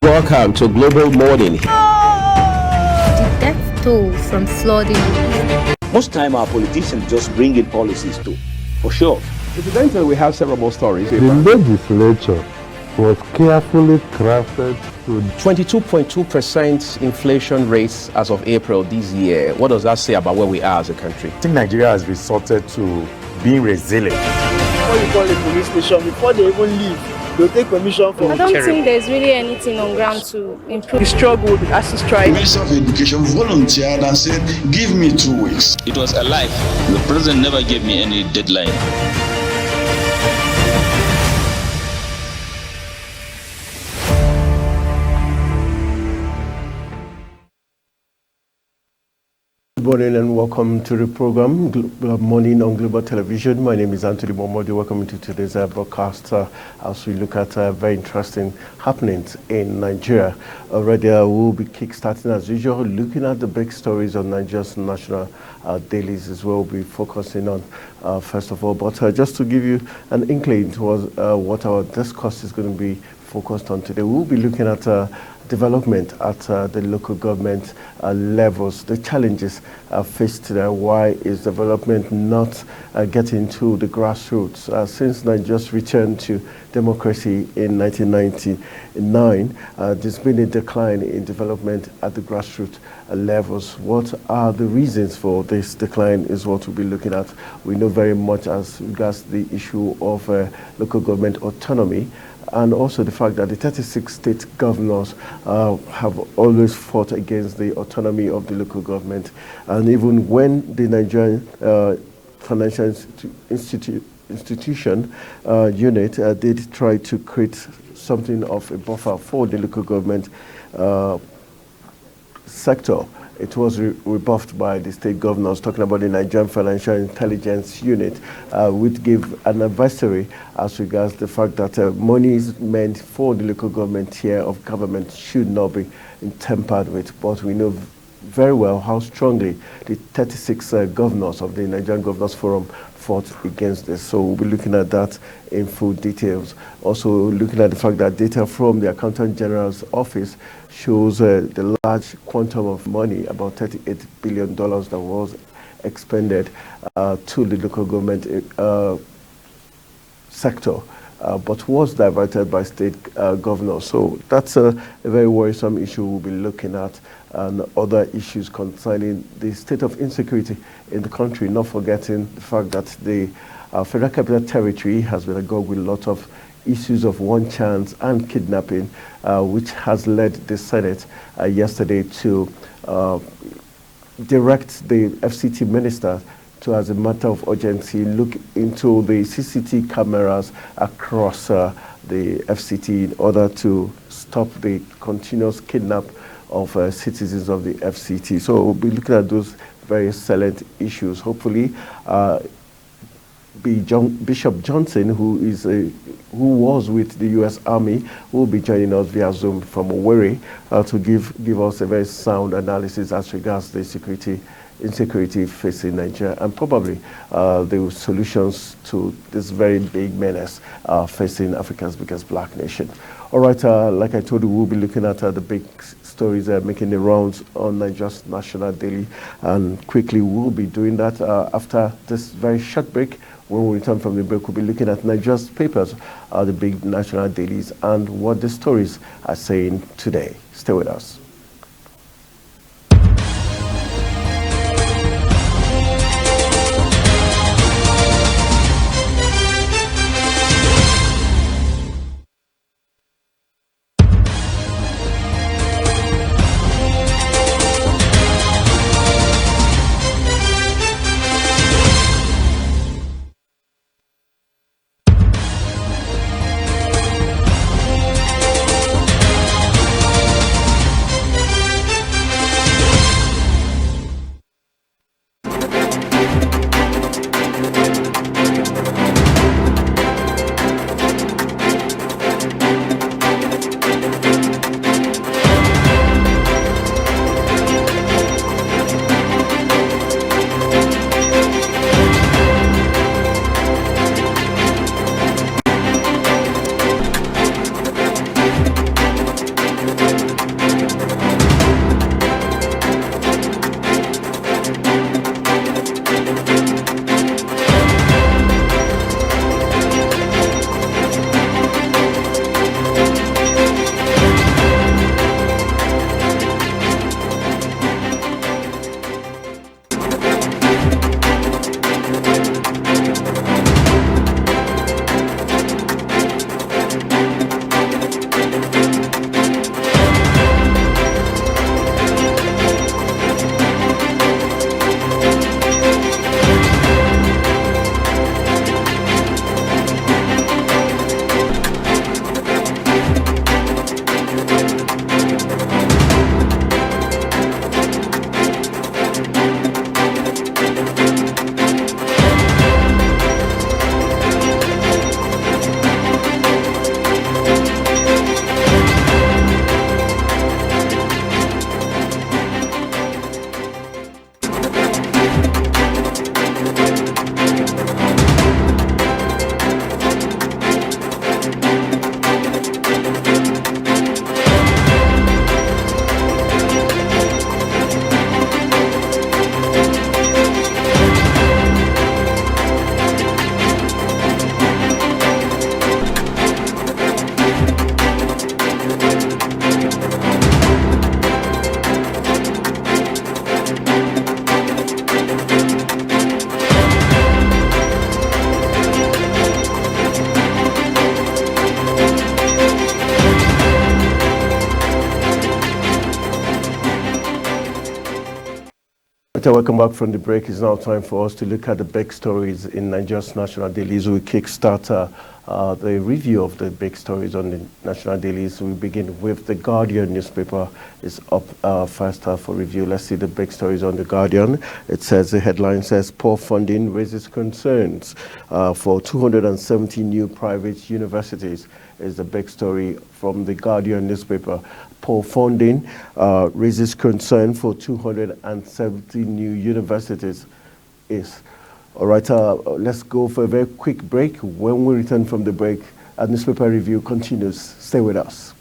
Welcome to Global Morning. The death toll from flooding. Most time our politicians just bring in policies too, for sure. Incidentally, we have several more stories. The legislature was carefully crafted to 22.2% inflation rates as of April this year. What does that say about where we are as a country? I think Nigeria has resorted to being resilient. Before you call a police station, before they even leave, they'll take permission from. I don't think there's really anything on ground to improve. We struggled as to strike. The Minister of Education volunteered and said, give me 2 weeks. It was a lie. The president never gave me any deadline. Good morning and welcome to the program Morning on Global Television. My name is Anthony Momodi. Welcome to today's broadcast as we look at very interesting happenings in Nigeria. Already we'll be kickstarting as usual, looking at the big stories on Nigeria's national dailies as well. We'll be focusing on first of all, but just to give you an inkling towards what our discourse is going to be focused on today, we'll be looking at development at the local government levels, the challenges faced there. Why is development not getting to the grassroots? Since Nigeria's returned to democracy in 1999, there's been a decline in development at the grassroots levels. What are the reasons for this decline is what we'll be looking at. We know very much as regards the issue of local government autonomy, and also the fact that the 36 state governors have always fought against the autonomy of the local government. And even when the Nigerian Financial Institution unit did try to create something of a buffer for the local government sector, it was rebuffed by the state governors, talking about the Nigerian Financial Intelligence Unit, which gave an advisory as regards the fact that money is meant for the local government tier of government should not be tampered with. But we know very well how strongly the 36 governors of the Nigerian Governors Forum fought against this. So we'll be looking at that in full details. Also looking at the fact that data from the Accountant General's office shows the large quantum of money, about $38 billion that was expended to the local government sector, but was diverted by state governors. So that's a very worrisome issue we'll be looking at, and other issues concerning the state of insecurity in the country, not forgetting the fact that the Federal Capital Territory has been agog with a lot of issues of one chance and kidnapping, which has led the Senate yesterday to direct the FCT minister to, as a matter of urgency, look into the CCTV cameras across the FCT in order to stop the continuous kidnap of citizens of the FCT. So we'll be looking at those very salient issues. Hopefully, Bishop Johnson, who was with the U.S. Army, will be joining us via Zoom from Owerri to give us a very sound analysis as regards the insecurity facing Nigeria, and probably the solutions to this very big menace facing Africa's biggest black nation. All right, like I told you, we'll be looking at the big stories making the rounds on Nigeria's National Daily, and quickly we'll be doing that after this very short break. When we return from the break, we'll be looking at Nigeria's papers, the big national dailies, and what the stories are saying today. Stay with us. welcome back from the break. It's now time for us to look at the big stories in Nigeria's national dailies. We kickstart the review of the big stories on the national dailies. We begin with the Guardian newspaper. It's up first for review. Let's see the big stories on the Guardian. It says, the headline says, poor funding raises concerns for 270 new private universities. Is the big story from the Guardian newspaper. Poor funding raises concern for 270 new universities. All right, let's go for a very quick break. When we return from the break, our newspaper review continues. Stay with us.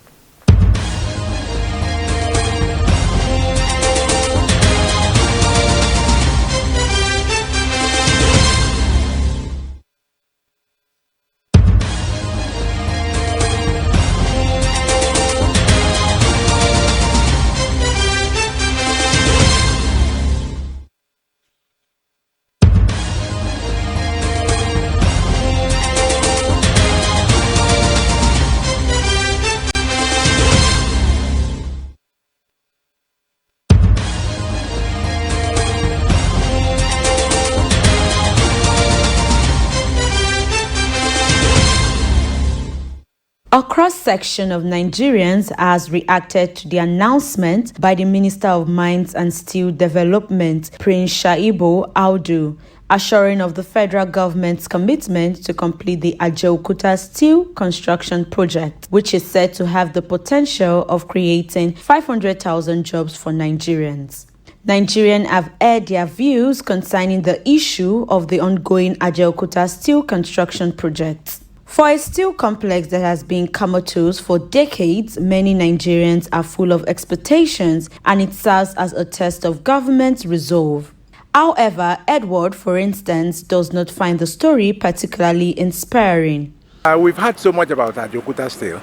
A cross-section of Nigerians has reacted to the announcement by the Minister of Mines and Steel Development, Prince Shaibu Audu, assuring of the federal government's commitment to complete the Ajaokuta steel construction project, which is said to have the potential of creating 500,000 jobs for Nigerians. Nigerians have aired their views concerning the issue of the ongoing Ajaokuta steel construction project. For a steel complex that has been comatose for decades, many Nigerians are full of expectations, and it serves as a test of government resolve. However, Edward, for instance, does not find the story particularly inspiring. We've heard so much about Ajaokuta Steel,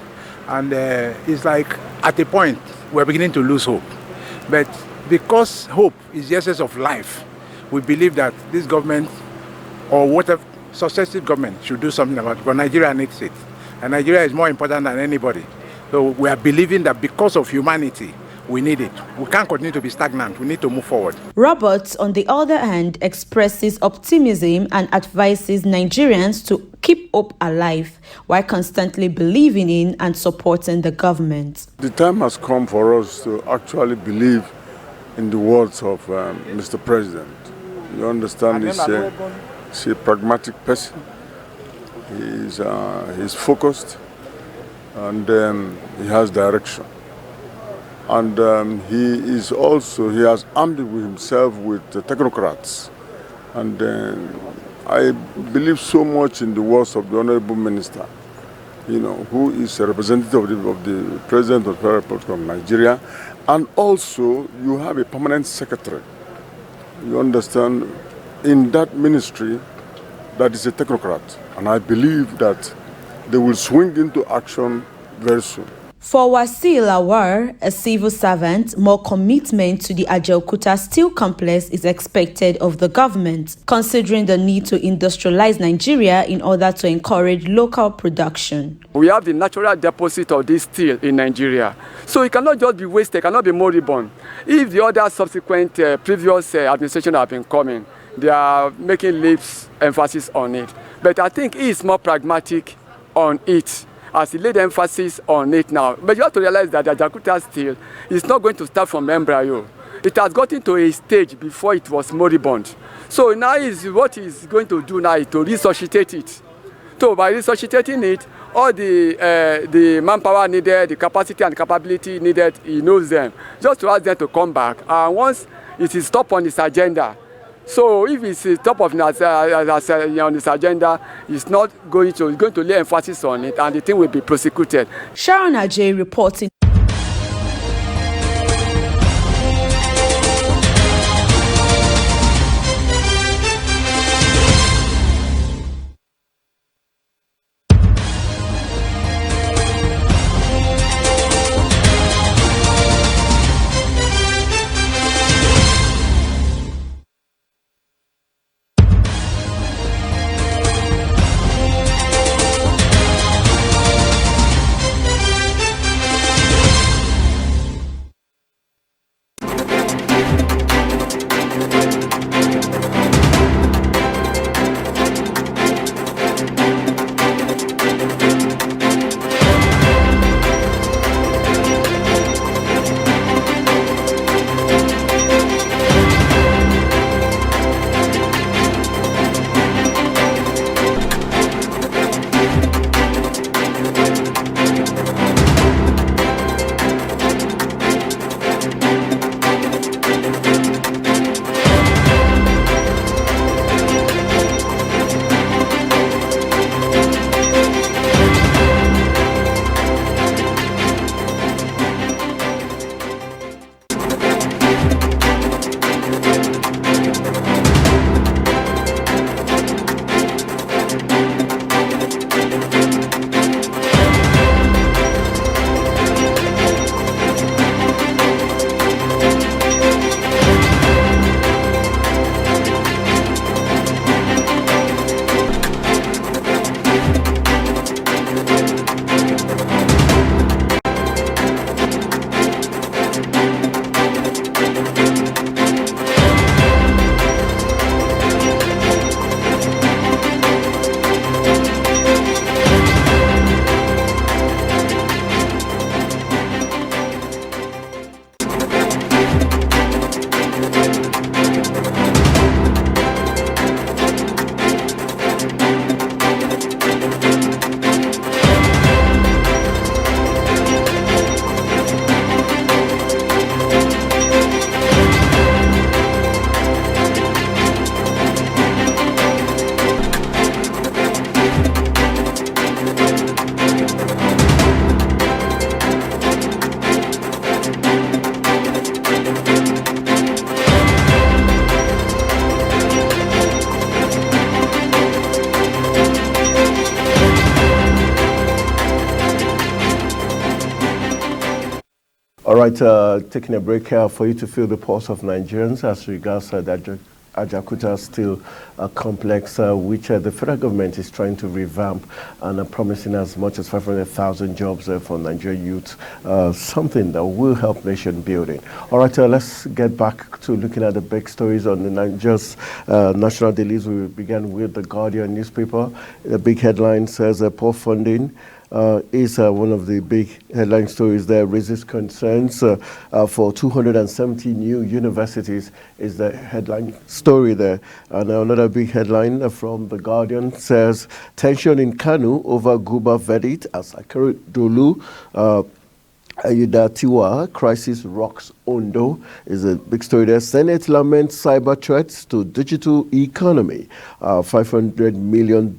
and it's like at a point we're beginning to lose hope. But because hope is the essence of life, we believe that this government, or whatever successive government, should do something about it, because Nigeria needs it. And Nigeria is more important than anybody. So we are believing that because of humanity, we need it. We can't continue to be stagnant. We need to move forward. Roberts, on the other hand, expresses optimism and advises Nigerians to keep hope alive while constantly believing in and supporting the government. The time has come for us to actually believe in the words of Mr. President. You understand, he's a pragmatic person. He's focused, and he has direction. And he has armed himself with technocrats. And I believe so much in the words of the Honorable Minister, who is a representative of the President of the Federal Republic of Nigeria. And also, you have a permanent secretary, you understand, in that ministry that is a technocrat. And I believe that they will swing into action very soon. For Wasil Awar, a civil servant, more commitment to the Ajaokuta steel complex is expected of the government, considering the need to industrialize Nigeria in order to encourage local production. We have the natural deposit of this steel in Nigeria, so it cannot just be wasted, it cannot be moribund. If the other subsequent previous administration have been coming, they are making leaps emphasis on it. But I think he is more pragmatic on it, as he laid emphasis on it now. But you have to realize that the Ajaokuta steel is not going to start from embryo. It has gotten to a stage before it was moribund. So now what he's going to do now is to resuscitate it. So by resuscitating it, all the manpower needed, the capacity and capability needed, he knows them. Just to ask them to come back. And once it is top on his agenda, so if it's top of on this agenda, it's going to lay emphasis on it, and the thing will be prosecuted. Sharon Ajay reporting. All right, taking a break here for you to feel the pulse of Nigerians as regards the Ajaokuta Steel complex, which the federal government is trying to revamp and promising as much as 500,000 jobs for Nigerian youth, something that will help nation building. All right, let's get back to looking at the big stories on the Nigeria's national dailies. We began with the Guardian newspaper. The big headline says poor funding is one of the big headline stories there, raises concerns for 270 new universities is the headline story there. And another big headline from The Guardian says, tension in Kanu over Guba verdict as Akeredolu Ayudatiwa crisis rocks Ondo is a big story there. Senate laments cyber threats to digital economy. $500 million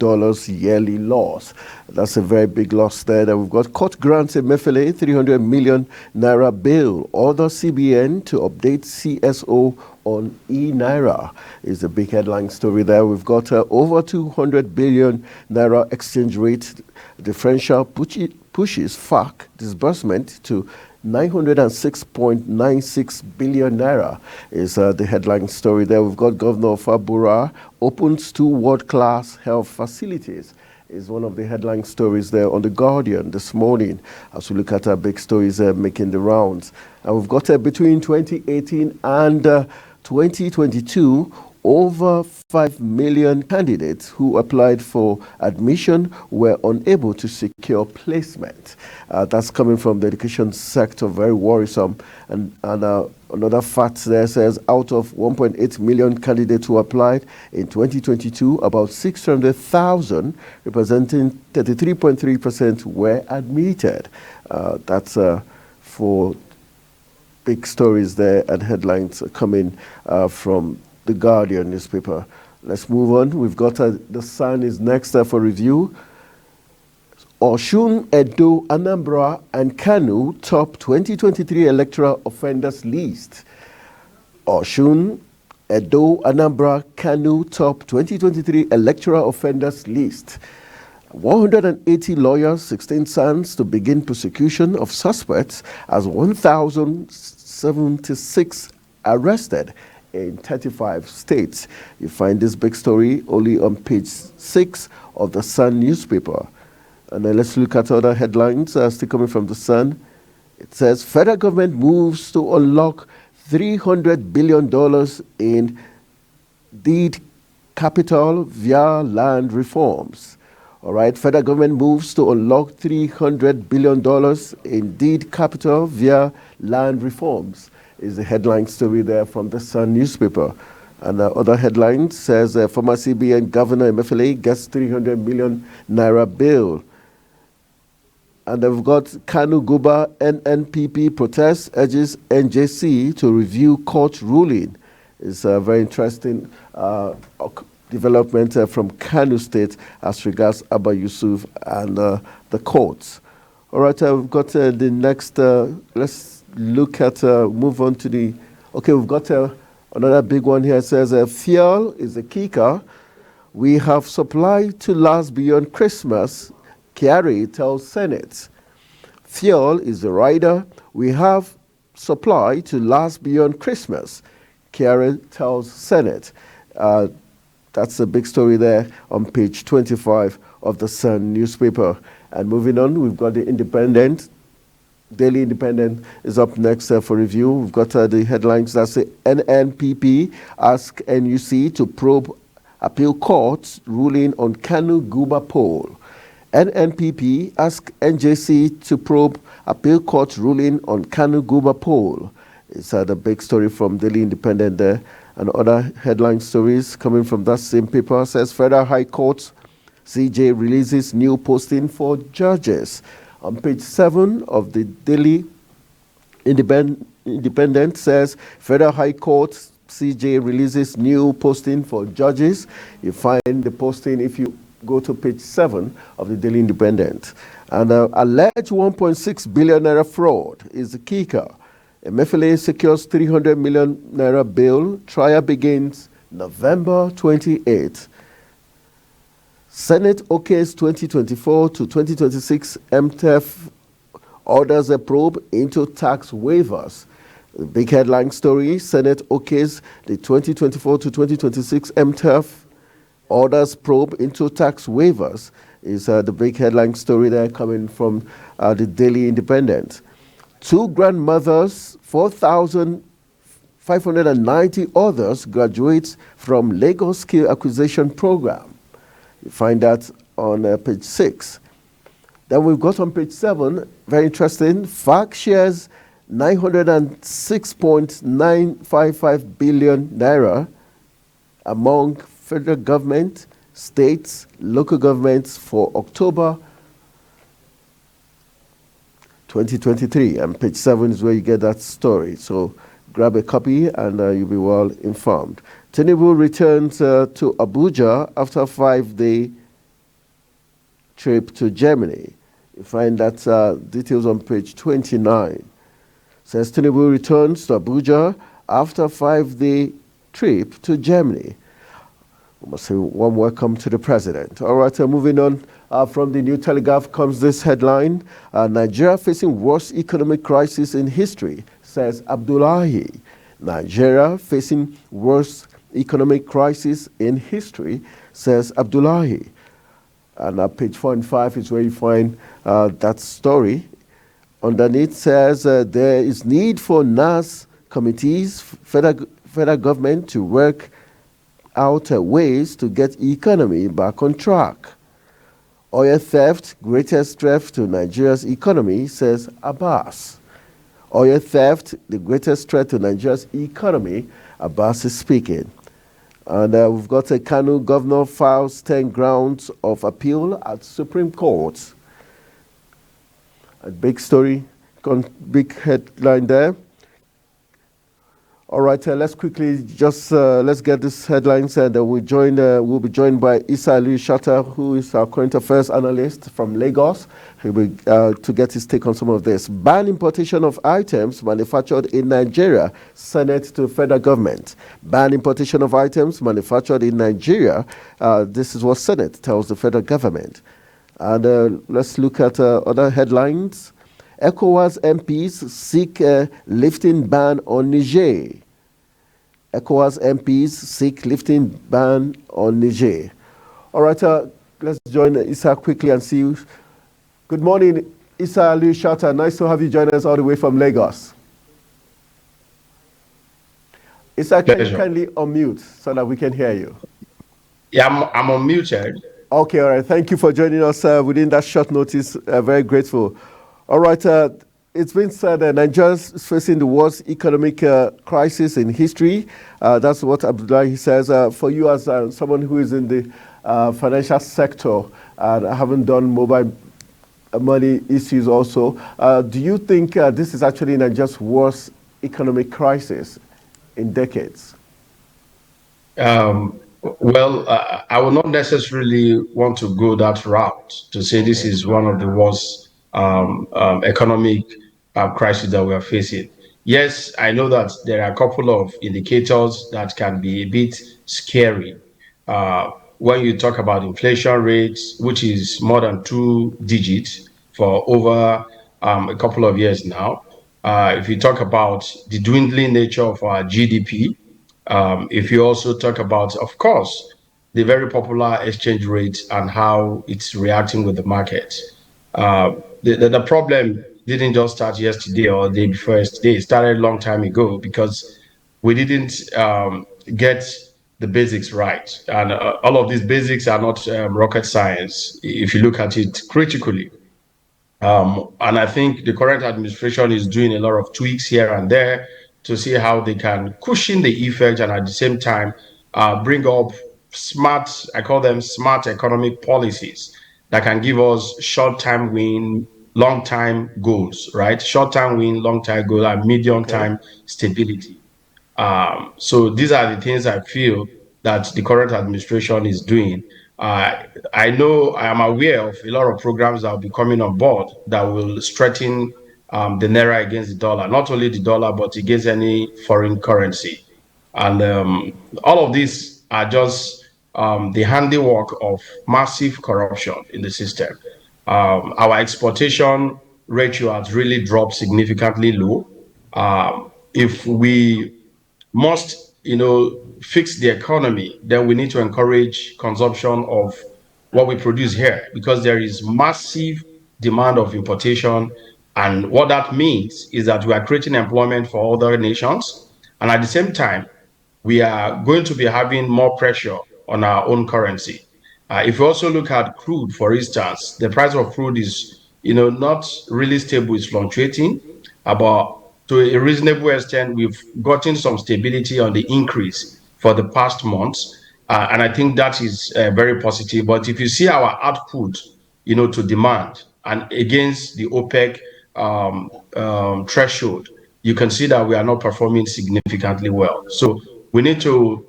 yearly loss. That's a very big loss there. Then we've got court grants Emefiele 300 million naira bail. Order CBN to update CSO on e-naira is a big headline story there. We've got over 200 billion naira exchange rate differential pushes FARC disbursement to 906.96 billion naira is the headline story there. We've got Governor Fabura opens 2 world-class health facilities is one of the headline stories there on The Guardian this morning as we look at our big stories making the rounds. And we've got between 2018 and 2022, over 5 million candidates who applied for admission were unable to secure placement. That's coming from the education sector, very worrisome. And another fact there says out of 1.8 million candidates who applied in 2022, about 600,000, representing 33.3%, were admitted. That's for big stories there and headlines coming from The Guardian newspaper. Let's move on. We've got The Sun is next for review. Osun, Edo, Anambra, and Kanu top 2023 electoral offenders list. Osun, Edo, Anambra, Kanu top 2023 electoral offenders list. 180 lawyers, 16 sons to begin prosecution of suspects as 1,076 arrested in 35 states. You find this big story only on page 6 of the Sun newspaper. And then let's look at other headlines still coming from the Sun. It says, federal government moves to unlock $300 billion in deed capital via land reforms. All right, federal government moves to unlock $300 billion in deed capital via land reforms is the headline story there from the Sun newspaper. And the other headline says former CBN Governor Emefiele gets 300 million naira bail. And we've got Kanu Guba NNPP protest urges NJC to review court ruling. It's a very interesting development from Kanu State as regards Abba Yusuf and the courts. All right, we've got the next, let's look at, move on to the, okay, we've got another big one here. It says, fuel is a kicker. We have supply to last beyond Christmas, Kyari tells Senate. Fuel is the rider. We have supply to last beyond Christmas, Kyari tells Senate. That's a big story there on page 25 of the Sun newspaper. And moving on, we've got the Independent. Daily Independent is up next for review. We've got the headlines that say NNPP ask NUC to probe appeal court's ruling on Kanu Guba poll. NNPP ask NJC to probe appeal court's ruling on Kanu Guba poll. It's the big story from Daily Independent there. And other headline stories coming from that same paper says Federal High Court CJ releases new posting for judges. On page 7 of the Daily Independent says Federal High Court CJ releases new posting for judges. You find the posting if you go to page 7 of the Daily Independent. And alleged 1.6 billion naira fraud is the kicker. Emefiele secures 300 million naira bail. Trial begins November 28. Senate okays 2024 to 2026 MTF Orders a probe into tax waivers. The big headline story, Senate okays the 2024 to 2026 MTEF. Orders probe into tax waivers is the big headline story there coming from the Daily Independent. 2 grandmothers, 4,590 others graduates from Lagos Skill Acquisition Program. You find that on page 6. Then we've got on page 7, very interesting, FAC shares 906.955 billion naira among federal government, states, local governments for October 2023. And page 7 is where you get that story. So grab a copy and you'll be well informed. Tinubu returns to Abuja after a 5-day trip to Germany. You find that details on page 29. Says Tinubu returns to Abuja after a 5-day trip to Germany. We must say warm welcome to the president. All right, moving on from the New Telegraph comes this headline. Nigeria facing worst economic crisis in history, says Abdullahi. Nigeria facing worst economic crisis in history, says Abdullahi. And page 4 and 5 is where you find that story. Underneath says there is need for NAS committees, federal government to work out ways to get economy back on track. Oil theft, greatest threat to Nigeria's economy, says Abbas. Oil theft, the greatest threat to Nigeria's economy, Abbas is speaking. And we've got a Kano governor files 10 grounds of appeal at Supreme Court. A big story, big headline there. All right, let's quickly just let's get these headlines, and we'll be joined by Isa Ali Shatter, who is our current affairs analyst from Lagos. He'll be to get his take on some of this. Ban importation of items manufactured in Nigeria. Senate to federal government. Ban importation of items manufactured in Nigeria. This is what Senate tells the federal government. And let's look at other headlines. ECOWAS MPs seek lifting ban on Niger. ECOWAS MPs seek lifting ban on Niger. All right, let's join Isa quickly and see. Good morning, Isa Ali Shatter. Nice to have you join us all the way from Lagos. Isa, can you kindly unmute so that we can hear you? Yeah, I'm unmuted. Okay, all right. Thank you for joining us within that short notice. Very grateful. All right, it's been said that Nigeria is facing the worst economic crisis in history. That's what Abdullahi says. For you as someone who is in the financial sector and haven't done mobile money issues also, do you think this is actually Nigeria's worst economic crisis in decades? Well, I would not necessarily want to go that route to say this is one of the worst economic crisis that we are facing. Yes, I know that there are a couple of indicators that can be a bit scary. When you talk about inflation rates, which is more than 2 digits for over a couple of years now. If you talk about the dwindling nature of our GDP, if you also talk about, of course, the very popular exchange rate and how it's reacting with the market. The problem didn't just start yesterday or the day before yesterday. It started a long time ago because we didn't get the basics right. And all of these basics are not rocket science if you look at it critically. And I think the current administration is doing a lot of tweaks here and there to see how they can cushion the effect and at the same time bring up smart, I call them smart economic policies that can give us short-term win, long-term goals, right? Short-term win, long-term goal, and medium-term stability. So these are the things I feel that the current administration is doing. I know, I am aware of a lot of programs that will be coming on board that will strengthen the naira against the dollar, not only the dollar, but against any foreign currency. And all of these are just the handiwork of massive corruption in the system. Our exportation ratio has really dropped significantly low. If we must, fix the economy, then we need to encourage consumption of what we produce here, because there is massive demand of importation. And what that means is that we are creating employment for other nations. And at the same time, we are going to be having more pressure on our own currency. If you also look at crude, for instance, the price of crude is, not really stable, it's fluctuating. But to a reasonable extent, we've gotten some stability on the increase for the past months. And I think that is very positive. But if you see our output, to demand and against the OPEC threshold, you can see that we are not performing significantly well. So we need to,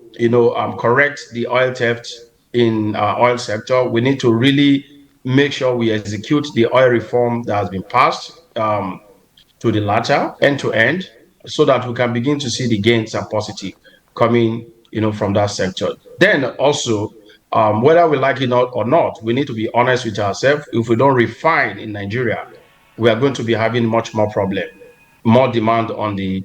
correct the oil theft in our oil sector. We need to really make sure we execute the oil reform that has been passed to the latter, end to end, so that we can begin to see the gains are positive coming, from that sector. Then also, whether we like it or not, we need to be honest with ourselves. If we don't refine in Nigeria, we are going to be having much more problem, more demand on the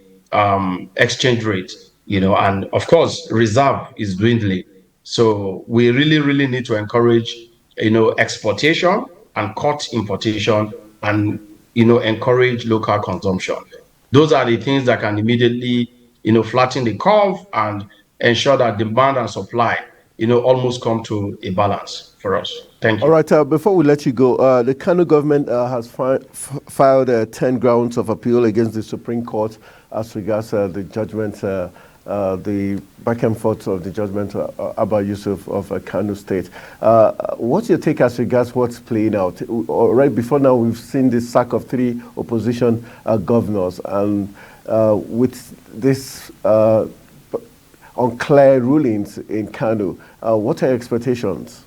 exchange rate, and of course, reserve is dwindling. So we really, really need to encourage, exportation and cut importation and, encourage local consumption. Those are the things that can immediately, flatten the curve and ensure that demand and supply, almost come to a balance for us. Thank you. All right, before we let you go, the Kano government has filed 10 grounds of appeal against the Supreme Court as regards the judgment, the back and forth of the judgment Abba Yusuf of Kano State. What's your take as regards what's playing out? Right before now, we've seen the sack of 3 opposition governors, and with this unclear rulings in Kano, what are your expectations?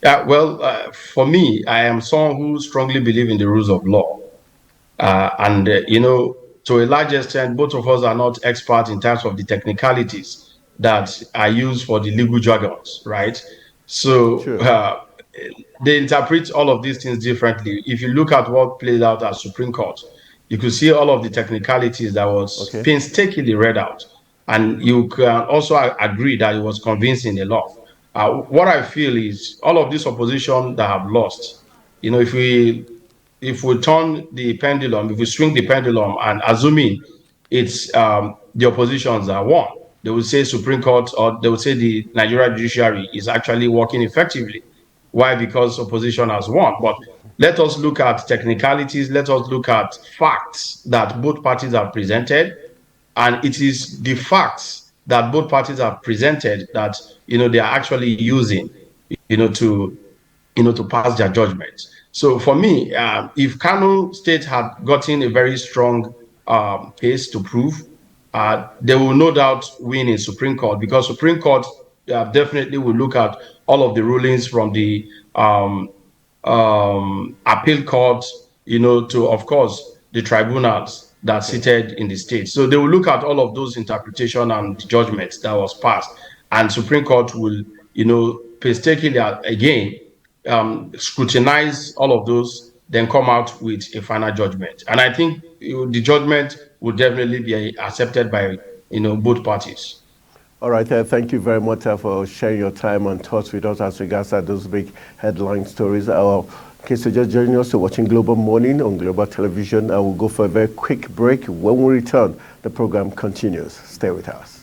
Well, for me, I am someone who strongly believes in the rules of law. And to a large extent, both of us are not experts in terms of the technicalities that are used for the legal jargons, right? So sure. They interpret all of these things differently. If you look at what played out at Supreme Court, you could see all of the technicalities that was painstakingly read out. And you can also agree that it was convincing enough. What I feel is all of this opposition that have lost, if we turn the pendulum, if we swing the pendulum and assuming it's the oppositions that won, they will say Supreme Court, or they will say the Nigerian judiciary is actually working effectively. Why? Because opposition has won. But let us look at technicalities. Let us look at facts that both parties have presented. And it is the facts that both parties have presented that, they are actually using, to pass their judgment. So for me, if Kano State had gotten a very strong case to prove, they will no doubt win in Supreme Court, because Supreme Court definitely will look at all of the rulings from the appeal court, to, of course, the tribunals that seated in the state. So they will look at all of those interpretation and judgments that was passed, and Supreme Court will, painstakingly again scrutinize all of those, then come out with a final judgment. And I think the judgment will definitely be accepted by both parties. All right, thank you very much for sharing your time and thoughts with us as regards those big headline stories. In case you're just joining us, you're watching Global Morning on Global Television, and we'll go for a very quick break. When we return, the program continues. Stay with us.